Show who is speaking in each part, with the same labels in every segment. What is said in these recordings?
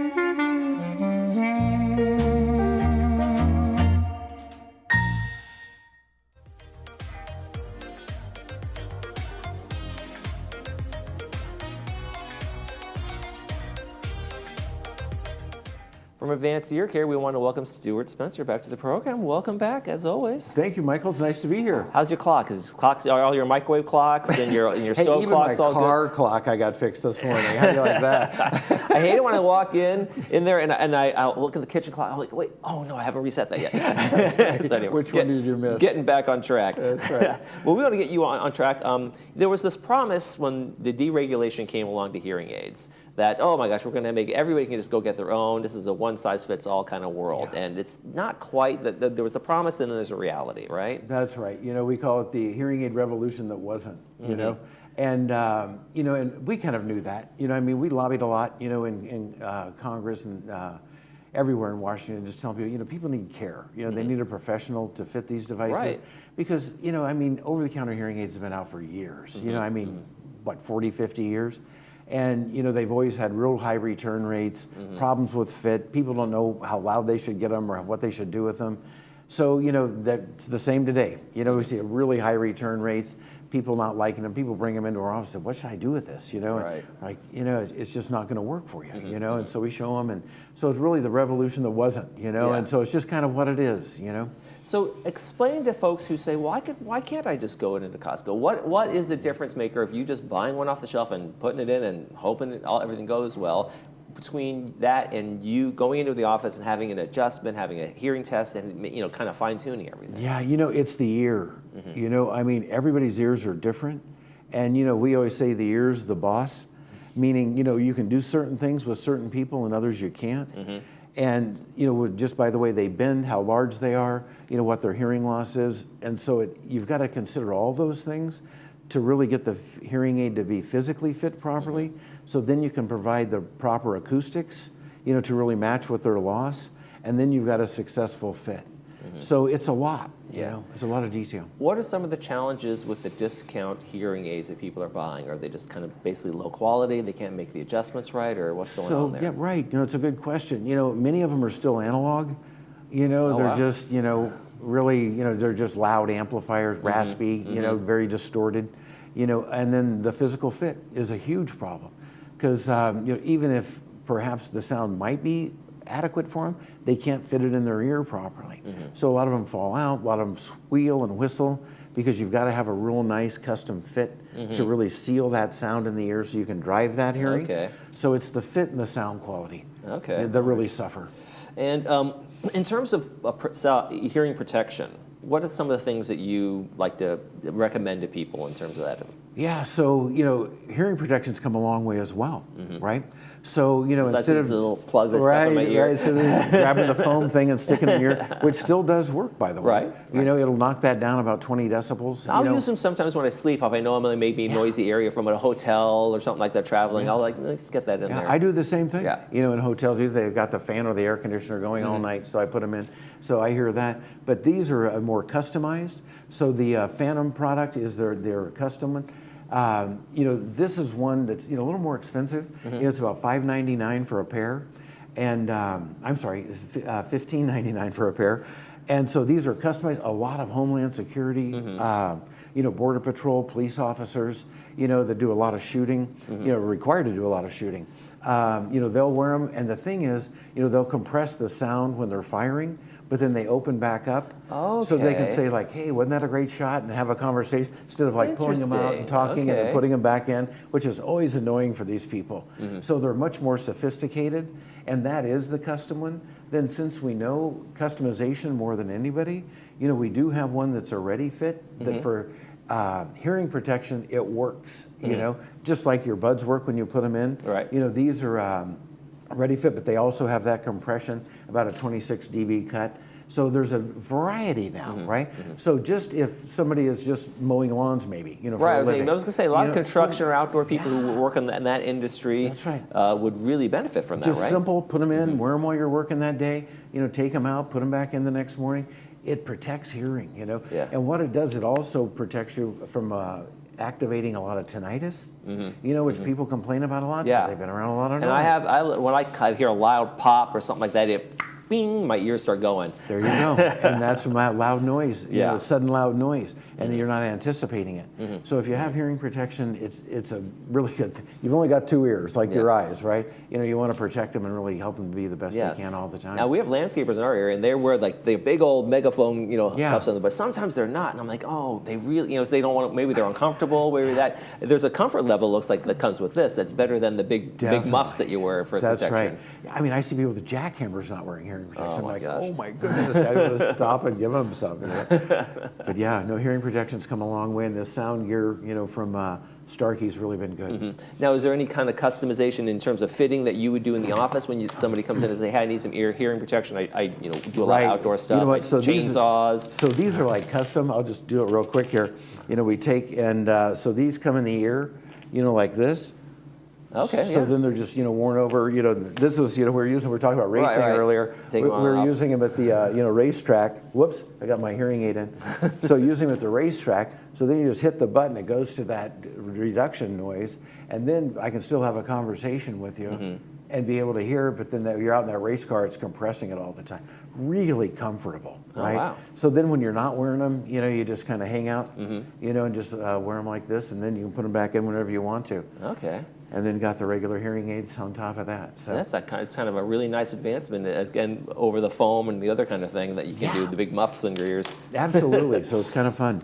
Speaker 1: From Advanced Ear Care, we want to welcome Stuart Spencer back to the program. Welcome back, as always.
Speaker 2: Thank you, Michael. It's nice to be here.
Speaker 1: How's your clock? Are all your microwave clocks and your stove clocks all good?
Speaker 2: Even my car clock I got fixed this morning. How do you like that?
Speaker 1: I hate it when I walk in there and I look at the kitchen clock. I'm like, wait, oh no, I haven't reset that yet.
Speaker 2: Right. So anyway, Which one did you miss?
Speaker 1: Getting back on track.
Speaker 2: That's right.
Speaker 1: Well, we want to get you on track. There was this promise when the deregulation came along to hearing aids that, oh my gosh, we're going to make everybody can just go get their own. This is a one-size-fits-all kind of world. Yeah. And it's not quite that. There was a promise and then there's a reality, right?
Speaker 2: That's right. You know, we call it the hearing aid revolution that wasn't, you know. And, and we kind of knew that. You know, I mean, we lobbied a lot, in Congress and everywhere in Washington, just telling people, people need care. You know, they need a professional to fit these devices.
Speaker 1: Right.
Speaker 2: Because, I mean, over-the-counter hearing aids have been out for years. You know, I mean, what, 40, 50 years? And, they've always had real high return rates, problems with fit. People don't know how loud they should get them or what they should do with them. So, that's the same today. We see really high return rates, people not liking them. People bring them into our office and say, what should I do with this?
Speaker 1: Right.
Speaker 2: Like, it's just not going to work for you, And so we show them. And so it's really the revolution that wasn't,
Speaker 1: Yeah.
Speaker 2: And so it's just kind of what it is,
Speaker 1: So explain to folks who say, well, why can't I just go into Costco? What is the difference maker of you just buying one off the shelf and putting it in and hoping everything goes well, between that and you going into the office and having an adjustment, having a hearing test, and kind of fine tuning everything?
Speaker 2: Yeah, it's the ear. I mean, everybody's ears are different, and we always say the ear's the boss, meaning you can do certain things with certain people and others you can't. And, just by the way they bend, how large they are, what their hearing loss is. And so you've got to consider all those things to really get the hearing aid to be physically fit properly. So then you can provide the proper acoustics, to really match with their loss. And then you've got a successful fit. So it's a lot, it's a lot of detail.
Speaker 1: What are some of the challenges with the discount hearing aids that people are buying? Are they just kind of basically low quality, they can't make the adjustments right, or what's going on there?
Speaker 2: Yeah, right. It's a good question. Many of them are still analog. They're just, really, they're just loud amplifiers, raspy, very distorted. And then the physical fit is a huge problem because, even if perhaps the sound might be adequate for them, they can't fit it in their ear properly. So a lot of them fall out, a lot of them squeal and whistle because you've got to have a real nice custom fit to really seal that sound in the ear so you can drive that hearing.
Speaker 1: Okay.
Speaker 2: So it's the fit and the sound quality
Speaker 1: that
Speaker 2: really suffer.
Speaker 1: And in terms of hearing protection, what are some of the things that you like to recommend to people in terms of that?
Speaker 2: Yeah, so, hearing protection's come a long way as well, right? So, instead of
Speaker 1: the little plugs I stuff in my ear.
Speaker 2: Right, so grabbing the foam thing and sticking it in your ear, which still does work, by the way.
Speaker 1: Right.
Speaker 2: It'll knock that down about 20 decibels.
Speaker 1: I'll use them sometimes when I sleep. If I know I'm in a maybe noisy area from a hotel or something like that traveling, I'll let's get that in there.
Speaker 2: I do the same thing.
Speaker 1: Yeah.
Speaker 2: In hotels, either they've got the fan or the air conditioner going all night, so I put them in. So I hear that. But these are more customized. So the Phantom product is their custom one. This is one that's a little more expensive. It's about $5.99 for a pair, and I'm sorry, $15.99 for a pair. And so these are customized. A lot of Homeland Security, Border Patrol, police officers, that do a lot of shooting, required to do a lot of shooting. They'll wear them, and the thing is, they'll compress the sound when they're firing, but then they open back up, so they can say like, "Hey, wasn't that a great shot?" and have a conversation instead of like pulling them out and talking and then putting them back in, which is always annoying for these people. So they're much more sophisticated, and that is the custom one. Then, since we know customization more than anybody, we do have one that's already fit that for hearing protection, it works. Just like your buds work when you put them in.
Speaker 1: Right.
Speaker 2: These are ready fit, but they also have that compression, about a 26 dB cut. So there's a variety now, right? So just if somebody is just mowing lawns, maybe, for
Speaker 1: right.
Speaker 2: a living.
Speaker 1: I was going to say a lot of construction or outdoor people who work in that industry.
Speaker 2: That's right.
Speaker 1: Would really benefit from that,
Speaker 2: just
Speaker 1: right?
Speaker 2: Simple, put them in, wear them while you're working that day. Take them out, put them back in the next morning. It protects hearing,
Speaker 1: Yeah.
Speaker 2: And what it does, it also protects you from activating a lot of tinnitus, which people complain about a lot because
Speaker 1: Yeah.
Speaker 2: they've been around a lot of noise.
Speaker 1: And when I hear a loud pop or something like that, it bing, my ears start going.
Speaker 2: There you go. And that's from that loud noise, sudden loud noise, and you're not anticipating it. So if you have hearing protection, it's a really good thing. You've only got 2 ears, like your eyes, right? You want to protect them and really help them be the best they can all the time.
Speaker 1: Now, we have landscapers in our area, and they wear like the big old megaphone, cuffs on them, but sometimes they're not. And I'm like, oh, they really, so they don't want to, maybe they're uncomfortable, maybe that. There's a comfort level, looks like, that comes with this. That's better than the big muffs that you wear for protection.
Speaker 2: That's right. I mean, I see people with jackhammers not wearing hearing protection. I'm like,
Speaker 1: gosh.
Speaker 2: oh my goodness, I gotta stop and give them something. But yeah, no, hearing protection's come a long way, and this sound gear, from Starkey's really been good.
Speaker 1: Now, is there any kind of customization in terms of fitting that you would do in the office when somebody comes in and say, hey, I need some hearing protection? I do a lot of outdoor stuff,
Speaker 2: You know what?
Speaker 1: like
Speaker 2: So
Speaker 1: chainsaws.
Speaker 2: So these are like custom. I'll just do it real quick here. We take, and so these come in the ear, like this.
Speaker 1: Okay.
Speaker 2: So then they're just worn over. This was we're talking about racing earlier. We're using them at the racetrack. Whoops, I got my hearing aid in. So using them at the racetrack. So then you just hit the button. It goes to that reduction noise, and then I can still have a conversation with you and be able to hear. But then you're out in that race car, it's compressing it all the time. Really comfortable, right?
Speaker 1: Oh, wow.
Speaker 2: So then when you're not wearing them, you just kind of hang out, and just wear them like this, and then you can put them back in whenever you want to.
Speaker 1: Okay.
Speaker 2: And then got the regular hearing aids on top of that. So
Speaker 1: that's it's kind of a really nice advancement, again, over the foam and the other kind of thing that you can do, the big muffs in your ears.
Speaker 2: Absolutely. So it's kind of fun.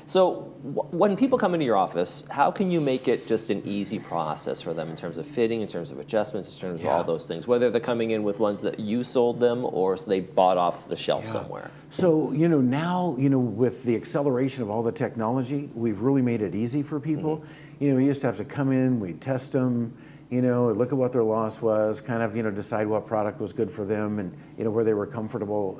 Speaker 1: So when people come into your office, how can you make it just an easy process for them in terms of fitting, in terms of adjustments, in terms of all those things, whether they're coming in with ones that you sold them or they bought off the shelf somewhere?
Speaker 2: So, now, with the acceleration of all the technology, we've really made it easy for people. We used to have to come in, we'd test them, look at what their loss was, kind of, decide what product was good for them and, where they were comfortable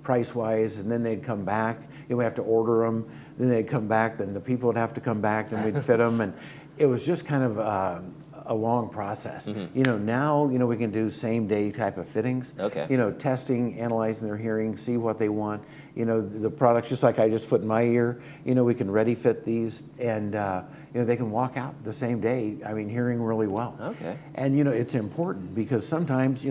Speaker 2: price-wise, and then they'd come back. We have to order them, then they'd come back, then the people would have to come back, then we'd fit them, and it was just kind of a long process. Now, we can do same-day type of fittings.
Speaker 1: Okay.
Speaker 2: Testing, analyzing their hearing, see what they want. The products, just like I just put in my ear, we can ready fit these, and they can walk out the same day, hearing really well.
Speaker 1: Okay.
Speaker 2: And, it's important because sometimes,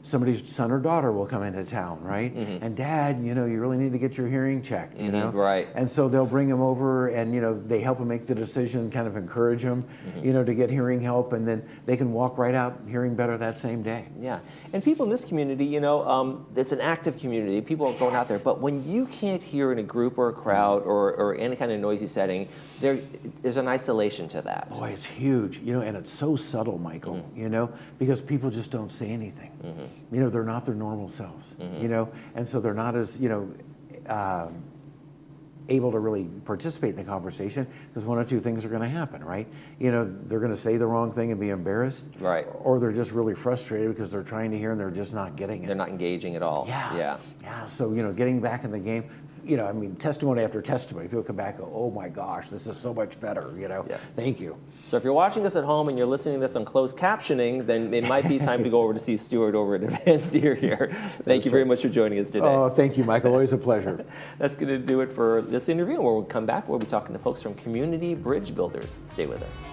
Speaker 2: somebody's son or daughter will come into town, right? And Dad, you really need to get your hearing checked,
Speaker 1: Right.
Speaker 2: And so they'll bring them over and, they help them make the decision, kind of encourage them, to get hearing help, and then they can walk right out hearing better that same day.
Speaker 1: Yeah. And people in this community, it's an active community. People are going out there. But when you can't hear in a group or a crowd or any kind of noisy setting, there's an isolation to that.
Speaker 2: Boy, it's huge, and it's so subtle, Michael, because people just don't say anything. They're not their normal selves, and so they're not as, able to really participate in the conversation because one or two things are going to happen, right? They're going to say the wrong thing and be embarrassed.
Speaker 1: Right.
Speaker 2: Or they're just really frustrated because they're trying to hear and they're just not getting it.
Speaker 1: They're not engaging at all.
Speaker 2: Yeah. So, getting back in the game, testimony after testimony, people come back and go, oh my gosh, this is so much better, Thank you.
Speaker 1: So if you're watching this at home and you're listening to this on closed captioning, then it might be time to go over to see Stuart over at Advanced Ear here. Thank you very much for joining us today.
Speaker 2: Oh, thank you, Michael. Always a pleasure.
Speaker 1: That's going to do it for this interview. Where we'll come back, we'll be talking to folks from Community Bridge Builders. Stay with us.